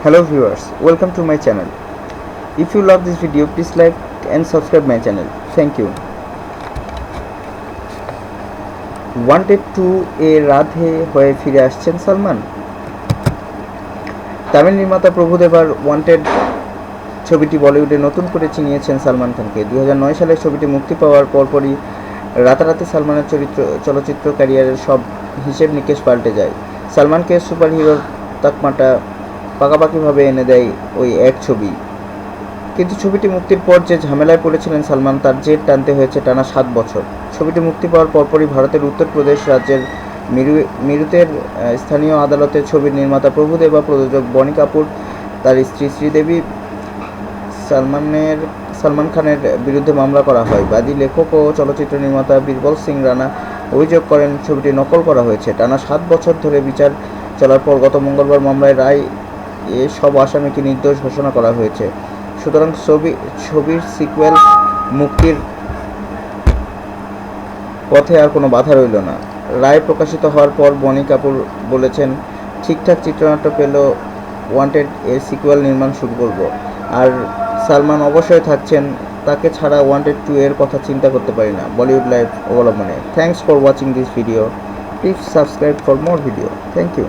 Hello viewers, welcome to my channel. If you love this video, please like and subscribe my channel. Thank you. Wanted 2 এ রাধে হয়ে ফিরে আসছেন সালমান। তামিল নির্মাতা প্রভুদেবার wanted ছবিটি বলিউডে নতুন করে চিনিয়েছেন সালমান খানকে। 2009 সালে ছবিটি মুক্তি পাওয়ার পরপরই রাতারাতি সালমানের চলচ্চিত্র ক্যারিয়ারের সব হিসেব নিকেশ পাল্টে যায়। সালমানকে সুপার হিরোর তাকমাটা পাকাপাকিভাবে এনে দেয় ওই এক ছবি। কিন্তু ছবিটি মুক্তির পর যে ঝামেলায় পড়েছিলেন সালমান, তার জের টানতে হয়েছে টানা 7 বছর। ছবিটি মুক্তি পাওয়ার পরপরই ভারতের উত্তরপ্রদেশ রাজ্যের মিরুতের স্থানীয় আদালতে ছবির নির্মাতা প্রভুদেবা, প্রযোজক বনি কাপুর, তার স্ত্রী শ্রীদেবী সালমান খানের বিরুদ্ধে মামলা করা হয়। বাদী লেখক ও চলচ্চিত্র নির্মাতা বীরবল সিং রানা অভিযোগ করেন ছবিটি নকল করা হয়েছে। টানা 7 বছর ধরে বিচার চলার পর গত মঙ্গলবার মামলায় রায় সব আসামিকে নির্দোষ ঘোষণা করা হয়েছে। সুতরাং ছবির সিকুয়েল মুক্তির পথে আর কোনো বাধা রইল না। রায় প্রকাশিত হওয়ার পর বনি কাপুর বলেছেন, ঠিকঠাক চিত্রনাট্য পেল ওয়ান্টেড এর সিকুয়েল নির্মাণ শুরু করব। আর সালমান অবশ্যই থাকছেন, তাকে ছাড়া ওয়ান্টেড 2 এর কথা চিন্তা করতে পারি না বলিউড লাইভ অবলম্বনে। Thanks for watching this video. Please subscribe for more video. Thank you.